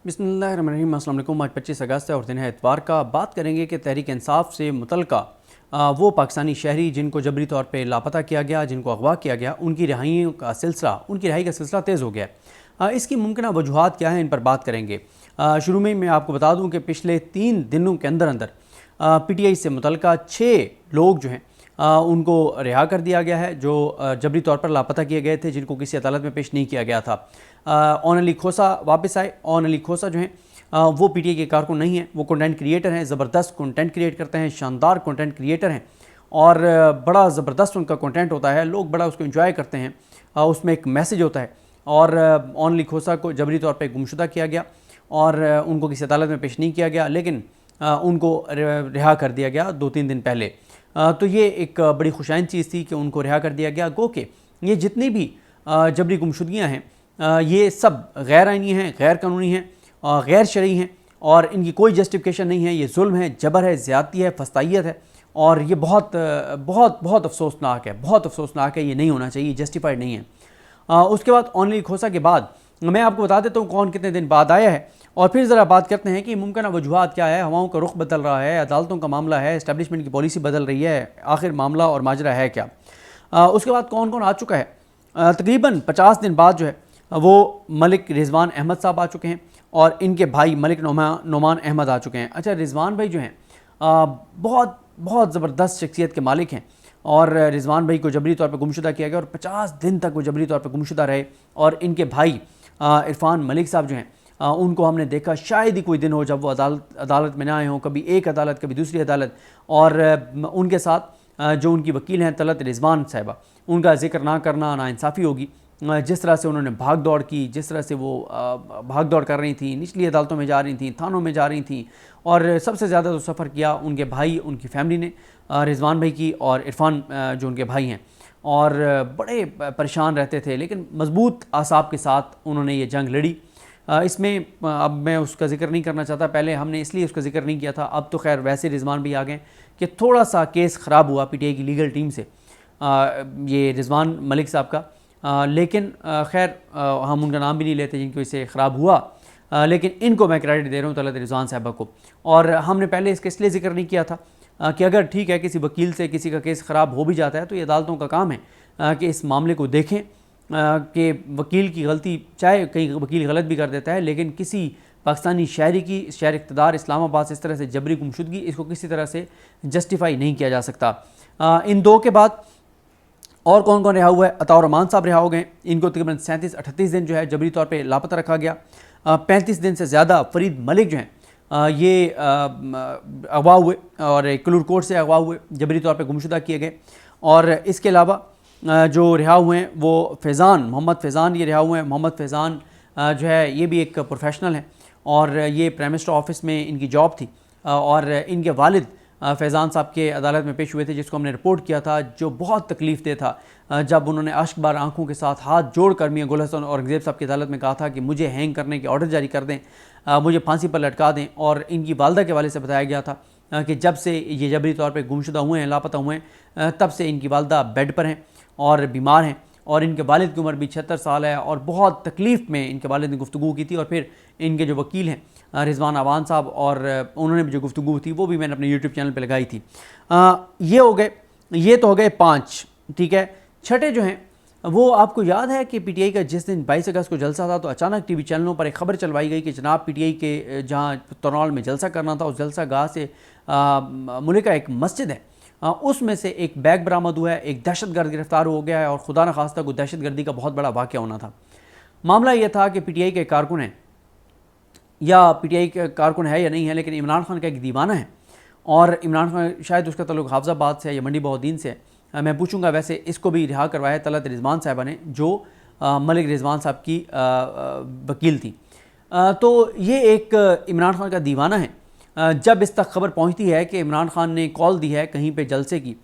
बिस्मिल्लाहिर्रहमानिर्रहीम। अस्सलाम वालेकुम। आज 25 अगस्त है और दिन है इतवार का। बात करेंगे कि तहरीक इंसाफ से मुतल्लिका वो पाकिस्तानी शहरी जिनको जबरी तौर पे लापता किया गया, जिनको अगवा किया गया, उनकी रिहाई का सिलसिला तेज़ हो गया है। इसकी मुमकिन वजूहात क्या हैं, इन पर बात करेंगे। शुरू में मैं आपको बता दूँ कि पिछले 3 दिनों के अंदर अंदर PTI से मुतल्लिका 6 लोग जो हैं उनको रिहा कर दिया गया है, जो जबरी तौर पर लापता किए गए थे, जिनको किसी अदालत में पेश नहीं किया गया था। ओन अली खोसा वापस आए। ओन अली खोसा जो हैं वो PTI के कारकुन नहीं हैं, वो कंटेंट क्रिएटर हैं, ज़बरदस्त कंटेंट क्रिएट करते हैं, शानदार कंटेंट क्रिएटर हैं और बड़ा ज़बरदस्त उनका कंटेंट होता है, लोग बड़ा उसको एंजॉय करते हैं। उसमें एक मैसेज होता है। और ओन अली खोसा को जबरी तौर पर गुमशुदा किया गया और उनको किसी अदालत में पेश नहीं किया गया, लेकिन उनको रिहा कर दिया गया 2-3 दिन पहले। तो ये एक बड़ी खुशाइन चीज़ थी कि उनको रिहा कर दिया गया। गो के ये जितनी भी जबरी गुमशुदगियाँ हैं ये सब गैर आइनी हैं, गैर कानूनी हैं, गैर शरई हैं और इनकी कोई जस्टिफिकेशन नहीं है। ये जुल्म है, जबर है, ज़्यादती है, फस्तायत है और ये बहुत बहुत बहुत अफसोसनाक है, बहुत अफसोसनाक है। ये नहीं होना चाहिए, जस्टिफाइड नहीं है। उसके बाद ओन अली खोसा के बाद मैं आपको बता देता हूँ कौन कितने दिन बाद आया है और फिर ज़रा बात करते हैं कि मुमकिन वजूहात क्या है। हवाओं का रुख बदल रहा है, अदालतों का मामला है, इस्टेब्लिशमेंट की पॉलिसी बदल रही है, आखिर मामला और माजरा है क्या। उसके बाद कौन कौन आ चुका है। तकरीबन 50 दिन बाद जो है वो मलिक रिजवान अहमद साहब आ चुके हैं और इनके भाई मलिक नोमान अहमद आ चुके हैं। अच्छा, रिजवान भाई जो हैं बहुत बहुत ज़बरदस्त शख्सियत के मालिक हैं और रिजवान भाई को जबरी तौर पर गुमशुदा किया गया और 50 दिन तक वो जबरी तौर पर गुमशुदा रहे। और इनके भाई इरफान मलिक साहब जो हैं उनको हमने देखा, शायद ही कोई दिन हो जब वो अदालत में ना आए हों, कभी एक अदालत कभी दूसरी अदालत। और उनके साथ जो उनकी वकील हैं तलत रिजवान साहिबा, उनका जिक्र ना करना नाइंसाफ़ी होगी। जिस तरह से उन्होंने भाग दौड़ की, जिस तरह से वो भाग दौड़ कर रही थी, निचली अदालतों में जा रही थी, थानों में जा रही थी और सबसे ज़्यादा तो सफ़र किया उनके भाई, उनकी फैमिली ने, रिजवान भाई की और इरफान जो उनके भाई हैं, और बड़े परेशान रहते थे, लेकिन मजबूत आसाब के साथ उन्होंने ये जंग लड़ी। इसमें अब मैं उसका ज़िक्र नहीं करना चाहता, पहले हमने इसलिए उसका ज़िक्र नहीं किया था। अब तो खैर वैसे रिजवान भी आ गए कि थोड़ा सा केस ख़राब हुआ PTI की लीगल टीम से ये रिजवान मलिक साहब का, लेकिन खैर हम उनका नाम भी नहीं लेते जिनकी वजह से ख़राब हुआ, लेकिन इनको मैं क्रेडिट दे रहा हूँ तलत रिजवान साहबा को। और हमने पहले इसका इसलिए ज़िक्र नहीं किया था कि अगर ठीक है किसी वकील से किसी का केस ख़राब हो भी जाता है तो ये अदालतों का काम है कि इस मामले को देखें कि वकील की गलती, चाहे कहीं वकील गलत भी कर देता है, लेकिन किसी पाकिस्तानी शहरी की, शहर इक़्तिदार इस्लामाबाद से इस तरह से जबरी गुमशुदगी, इसको किसी तरह से जस्टिफाई नहीं किया जा सकता। इन दो के बाद और कौन कौन रिहा हुआ है। अताउर रहमान साहब रिहा हो गए, इनको तकरीबन 37-38 दिन जो है जबरी तौर पर लापता रखा गया। 35 दिन से ज़्यादा फरीद मलिक जो हैं ये अगवा हुए और कलूर कोर्ट से अगवा हुए, जबरी तौर पर गुमशुदा किए गए। और इसके अलावा जो रिहा हुए हैं वो मोहम्मद फैज़ान ये रिहा हुए हैं। मोहम्मद फैज़ान जो है ये भी एक प्रोफेशनल है और ये प्राइम मिनिस्टर ऑफिस में इनकी जॉब थी और इनके वालिद फैज़ान साहब के अदालत में पेश हुए थे, जिसको हमने रिपोर्ट किया था, जो बहुत तकलीफ़ दे था जब उन्होंने अश्कबार आंखों के साथ हाथ जोड़ कर मियां गुल हसन औरंगज़ेब साहब की अदालत में कहा था कि मुझे हैंग करने के ऑर्डर जारी कर दें, मुझे फांसी पर लटका दें। और इनकी वालदा के वाले से बताया गया था कि जब से ये जबरी तौर पर गुमशुदा हुए हैं, लापता हुए हैं, तब से इनकी वालदा बेड पर हैं और बीमार हैं और इनके वालिद की उम्र भी 76 साल है और बहुत तकलीफ़ में इनके वालिद ने गुफ्तगू की थी। और फिर इनके जो वकील हैं रिजवान अवान साहब, और उन्होंने भी जो गुफ्तगू थी वो भी मैंने अपने YouTube चैनल पे लगाई थी। ये हो गए, ये तो हो गए 5, ठीक है। छठे जो हैं वो आपको याद है कि PTI का जिस दिन 22 अगस्त को जलसा था तो अचानक TV चैनलों पर एक ख़बर चलवाई गई कि जनाब PTI के जहाँ तोरनाल में जलसा करना था, उस जलसा गाह से मुल्क का एक मस्जिद है उसमें से एक बैग बरामद हुआ है, एक दहशतगर्द गिरफ्तार हो गया है और खुदा न खास्ता को दहशतगर्दी का बहुत बड़ा वाक़या होना था। मामला यह था कि PTI के कारकुन हैं, या PTI के कारकुन है या नहीं है, लेकिन इमरान खान का एक दीवाना है और इमरान खान शायद उसका तल्लुक़ हाफिज़ाबाद से या मंडी बहाउद्दीन से है, मैं पूछूंगा। वैसे इसको भी रिहा करवाया तलत रिजवान साहिबा ने, जो मलिक रिजवान साहब की वकील थी। तो ये एक इमरान खान का दीवाना है। जब इस तक खबर पहुंचती है कि इमरान खान ने कॉल दी है कहीं पे जलसे की,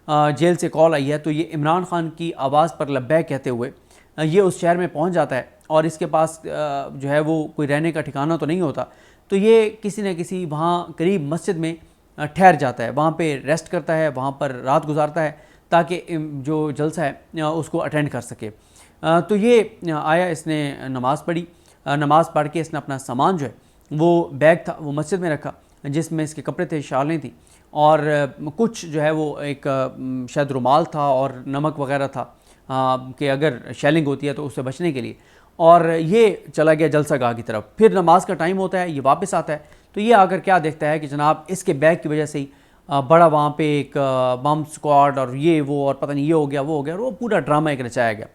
जेल से कॉल आई है, तो ये इमरान खान की आवाज़ पर लब्बैक कहते हुए ये उस शहर में पहुंच जाता है और इसके पास जो है वो कोई रहने का ठिकाना तो नहीं होता, तो ये किसी न किसी वहाँ करीब मस्जिद में ठहर जाता है, वहाँ पे रेस्ट करता है, वहाँ पर रात गुजारता है ताकि जो जलसा है उसको अटेंड कर सके। तो ये आया, इसने नमाज़ पढ़ी नमाज़ पढ़ के इसने अपना सामान जो है वो बैग था वो मस्जिद में रखा, जिसमें इसके कपड़े थे, शालें थी और कुछ जो है वो एक शायद रुमाल था और नमक वगैरह था कि अगर शेलिंग होती है तो उससे बचने के लिए। और ये चला गया जलसा गाह की तरफ। फिर नमाज का टाइम होता है, ये वापस आता है तो ये आकर क्या देखता है कि जनाब इसके बैग की वजह से ही बड़ा वहाँ पे एक बम स्क्वाड और ये वो और पता नहीं ये हो गया वो हो गया और वो पूरा ड्रामा एक रचाया गया।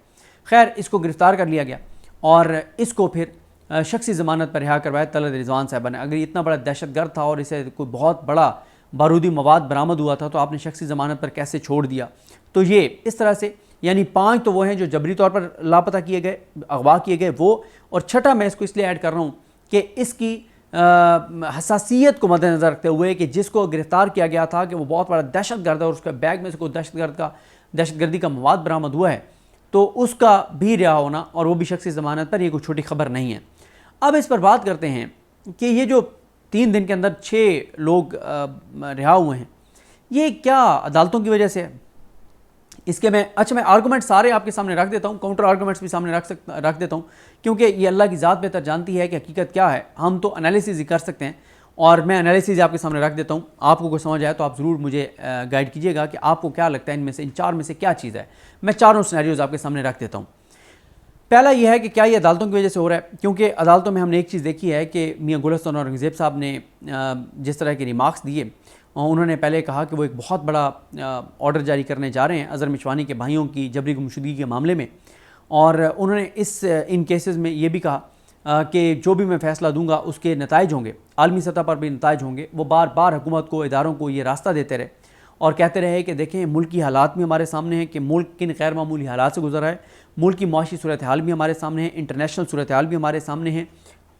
खैर इसको गिरफ़्तार कर लिया गया और इसको फिर शख्सी ज़मानत पर रिहा करवाया तलत रिजवान साहबा ने। अगर इतना बड़ा दहशतगर्द था और इसे कोई बहुत बड़ा बारूदी मवाद बरामद हुआ था तो आपने शख्सी ज़मानत पर कैसे छोड़ दिया? तो ये इस तरह से यानी 5 तो वो हैं जो जबरी तौर पर लापता किए गए, अगवा किए गए वो, और छठा मैं इसको इसलिए ऐड कर रहा हूँ कि इसकी हसासियत को मद्देनज़र रखते हुए कि जिसको गिरफ़्तार किया गया था कि वो बहुत बड़ा दहशतगर्द है और उसके बैग में से कोई दहशतगर्दी का मवाद बरामद हुआ है, तो उसका भी रिहा होना और वो भी शख्सी ज़मानत पर, ये कोई छोटी खबर नहीं है। अब इस पर बात करते हैं कि ये जो 3 दिन के अंदर 6 लोग रिहा हुए हैं, ये क्या अदालतों की वजह से है? इसके मैं आर्गूमेंट सारे आपके सामने रख देता हूँ, काउंटर आर्गूमेंट्स भी सामने रख देता हूँ, क्योंकि ये अल्लाह की ज़ात बेहतर जानती है कि हकीकत क्या है। हम तो एनालिसिस ही कर सकते हैं और मैं एनालिसिस आपके सामने रख देता हूँ। आपको कोई समझ आए तो आप ज़रूर मुझे गाइड कीजिएगा कि आपको क्या लगता है इनमें से, इन 4 में से क्या चीज़ है। मैं चारों सिनेरियोज़ आपके सामने रख देता हूँ। पहला यह है कि क्या ये अदालतों की वजह से हो रहा है, क्योंकि अदालतों में हमने एक चीज़ देखी है कि मियाँ गुलस्तान औरंगज़ेब साहब ने जिस तरह के रिमार्क्स दिए, उन्होंने पहले कहा कि वो एक बहुत बड़ा ऑर्डर जारी करने जा रहे हैं अज़हर मिशवानी के भाइयों की जबरी गुमशुदगी के मामले में, और उन्होंने इन केसेस में ये भी कहा कि जो भी मैं फ़ैसला दूंगा उसके नताइज होंगे, आलमी सतह पर भी नताइज होंगे। वो बार बार हुकूमत को, इदारों को ये रास्ता देते रहे और कहते रहे कि देखें मुल्क की हालात भी हमारे सामने हैं कि मुल्क किन गैर मामूली हालात से गुजर रहा है, मुल्क की मुआशी सूरत हाल भी हमारे सामने है, इंटरनेशनल सूरत हाल भी हमारे सामने है,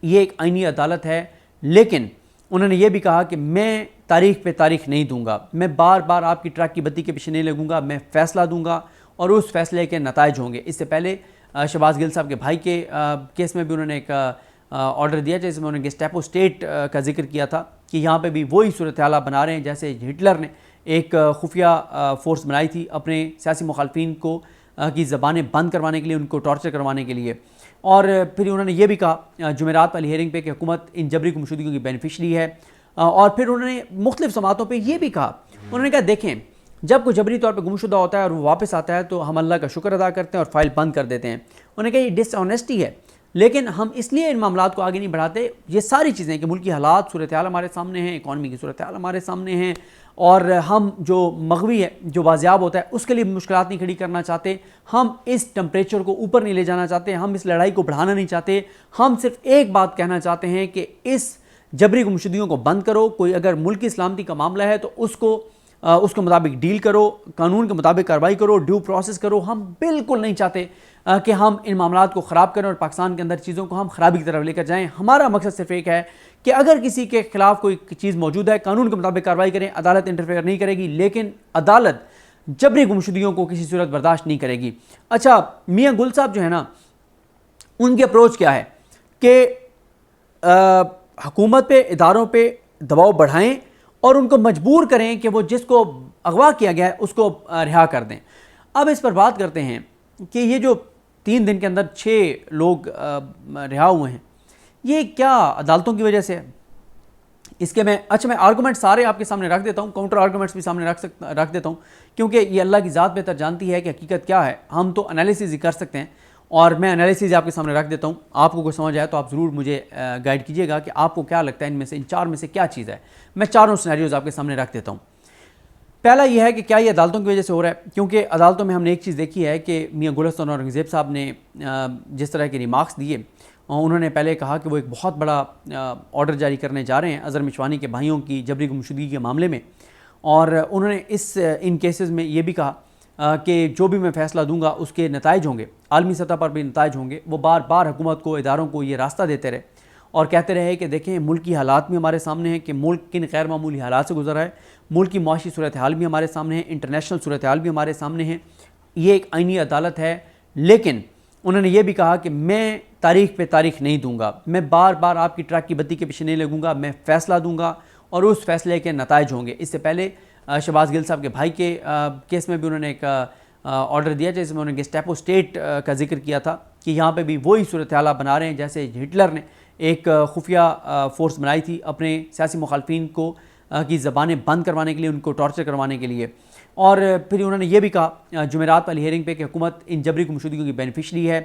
ये एक आईनी अदालत है। लेकिन उन्होंने ये भी कहा कि मैं तारीख पे तारीख नहीं दूंगा, मैं बार बार आपकी ट्रक की बत्ती के पीछे नहीं लगूंगा, मैं फ़ैसला दूंगा और उस फैसले के नताइज होंगे। इससे पहले शहबाज गिल साहब के भाई के केस में भी उन्होंने एक ऑर्डर दिया जिसमें उन्होंने गेस्टापो स्टेट का जिक्र किया था कि यहाँ पे भी वही सूरत हाल बना रहे हैं जैसे हिटलर ने एक खुफिया फ़ोर्स बनाई थी अपने सियासी मुखालफिन को की ज़बानें बंद करवाने के लिए, उनको टॉर्चर करवाने के लिए। और फिर उन्होंने ये भी कहा जुमेरात वाली हेयरिंग पे कि हुकूमत इन जबरी गुमशुदगियों की बेनिफिशरी है। और फिर उन्होंने मुख्तलिफ समातों पे ये भी कहा, उन्होंने कहा देखें जब कोई जबरी तौर पे गुमशुदा होता है और वो वापस आता है तो हम अल्लाह का शुक्र अदा करते हैं और फाइल बंद कर देते हैं। उन्होंने कहा ये डिसऑनेस्टी है, लेकिन हम इसलिए इन मामलात को आगे नहीं बढ़ाते। ये सारी चीज़ें कि मुल्क की हालात, सूरत हाल हमारे सामने हैं, इकॉनमी की सूरत हाल हमारे सामने हैं और हम जो मग़वी है, जो बाज़ियाब होता है, उसके लिए मुश्किलात नहीं खड़ी करना चाहते। हम इस टेम्परेचर को ऊपर नहीं ले जाना चाहते, हम इस लड़ाई को बढ़ाना नहीं चाहते। हम सिर्फ एक बात कहना चाहते हैं कि इस जबरी गुमशुदगियों को बंद करो। कोई अगर मुल्क की सलामती का मामला है तो उसके मुताबिक डील करो, कानून के मुताबिक कार्रवाई करो, ड्यू प्रोसेस करो। हम बिल्कुल नहीं चाहते कि हम इन मामलात को ख़राब करें और पाकिस्तान के अंदर चीज़ों को हम खराबी की तरफ लेकर जाएं। हमारा मकसद सिर्फ एक है कि अगर किसी के खिलाफ कोई चीज़ मौजूद है, कानून के मुताबिक कार्रवाई करें, अदालत इंटरफेयर नहीं करेगी, लेकिन अदालत जबरी गुमशुदगियों को किसी सूरत बर्दाश्त नहीं करेगी। अच्छा, मियाँ गुल साहब जो है ना, उनकी अप्रोच क्या है कि हुकूमत पे, इदारों पे दबाव बढ़ाएं और उनको मजबूर करें कि वो जिसको अगवा किया गया है उसको रिहा कर दें। अब इस पर बात करते हैं कि ये जो 3 दिन के अंदर 6 लोग रिहा हुए हैं, ये क्या अदालतों की वजह से है? इसके मैं आर्गूमेंट सारे आपके सामने रख देता हूँ, काउंटर आर्गूमेंट्स भी सामने रख देता हूँ, क्योंकि ये अल्लाह की ज़ात बेहतर जानती है कि हकीकत क्या है। हम तो एनालिसिस ही कर सकते हैं और मैं एनालिसिस आपके सामने रख देता हूँ। आपको कोई समझ आए तो आप ज़रूर मुझे गाइड कीजिएगा कि आपको क्या लगता है इनमें से, इन 4 में से क्या चीज़ है। मैं चारों सिनेरियोज़ आपके सामने रख देता हूँ। पहला यह है कि क्या ये अदालतों की वजह से हो रहा है, क्योंकि अदालतों में हमने एक चीज़ देखी है कि मियाँ गुलस्तान औरंगज़ेब साहब ने जिस तरह के रिमार्क्स दिए, उन्होंने पहले कहा कि वो एक बहुत बड़ा ऑर्डर जारी करने जा रहे हैं अज़हर मिशवानी के भाइयों की जबरी गुमशुदगी के मामले में, और उन्होंने इन केसेस में ये भी कहा कि जो भी मैं फ़ैसला दूंगा उसके नताइज होंगे, आलमी सतह पर भी नताइज होंगे। वो बार बार हुकूमत को, इदारों को ये रास्ता देते रहे और कहते रहे कि देखें मुल्क की हालात भी हमारे सामने हैं कि मुल्क किन गैर मामूली हालात से गुजर रहा है, मुल्क की मुआशी सूरत हाल भी हमारे सामने है, इंटरनेशनल सूरत हाल भी हमारे सामने है, ये एक आईनी अदालत है। लेकिन उन्होंने ये भी कहा कि मैं तारीख पे तारीख नहीं दूंगा, मैं बार बार आपकी ट्रक की बत्ती के पीछे नहीं लगूंगा, मैं फ़ैसला दूंगा और उस फैसले के नताइज होंगे। इससे पहले शहबाज गिल साहब के भाई के केस में भी उन्होंने एक ऑर्डर दिया जिसमें उन्होंने गेस्टापो स्टेट का जिक्र किया था कि यहाँ पे भी वही सूरत हाल बना रहे हैं जैसे हिटलर ने एक खुफिया फोर्स बनाई थी अपने सियासी मुखालफिन को की ज़बानें बंद करवाने के लिए, उनको टॉर्चर करवाने के लिए। और फिर उन्होंने ये भी कहा जुमेरात वाली हेयरिंग पे कि हुकूमत इन जबरी गुमशुदगियों की बेनिफिशरी है।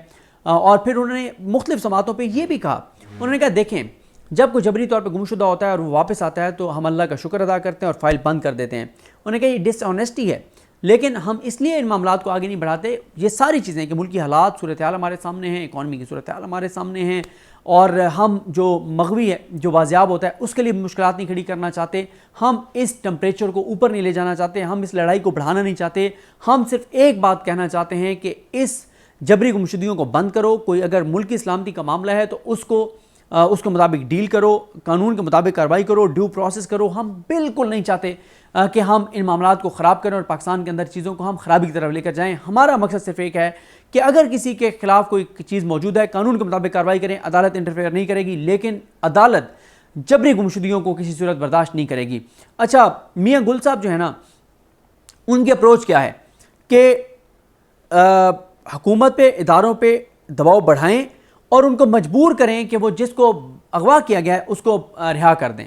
और फिर उन्होंने मुख्तलिफ समातों पर यह भी कहा, उन्होंने कहा देखें जब कोई जबरी तौर पर गुमशुदा होता है और वो वापस आता है तो हम अल्लाह का शुक्र अदा करते हैं और फाइल बंद कर देते हैं। उन्होंने कहा ये डिसऑनेस्टी है, लेकिन हम इसलिए इन मामलात को आगे नहीं बढ़ाते। ये सारी चीज़ें कि मुल्क की हालात सूरत हाल हमारे सामने हैं, इकॉनमी की सूरत हाल हमारे सामने हैं, और हम जो मग़वी है जो वाजियाब होता है उसके लिए मुश्किलात नहीं खड़ी करना चाहते। हम इस टेम्परेचर को ऊपर नहीं ले जाना चाहते, हम इस लड़ाई को बढ़ाना नहीं चाहते। हम सिर्फ एक बात कहना चाहते हैं कि इस जबरी गुमशुदगियों को बंद करो। कोई अगर मुल्क की सलामती का मामला है तो उसके मुताबिक डील करो, कानून के मुताबिक कार्रवाई करो, ड्यू प्रोसेस करो। हम बिल्कुल नहीं चाहते कि हम इन मामलात को ख़राब करें और पाकिस्तान के अंदर चीज़ों को हम खराबी की तरफ लेकर जाएं। हमारा मकसद सिर्फ एक है कि अगर किसी के खिलाफ कोई चीज़ मौजूद है, कानून के मुताबिक कार्रवाई करें, अदालत इंटरफेयर नहीं करेगी, लेकिन अदालत जबरी गुमशुदगियों को किसी सूरत बर्दाश्त नहीं करेगी। अच्छा, मियाँ गुल साहब जो है ना, उनकी अप्रोच क्या है कि हुकूमत पे, इदारों पे दबाव बढ़ाएं और उनको मजबूर करें कि वो जिसको अगवा किया गया है उसको रिहा कर दें।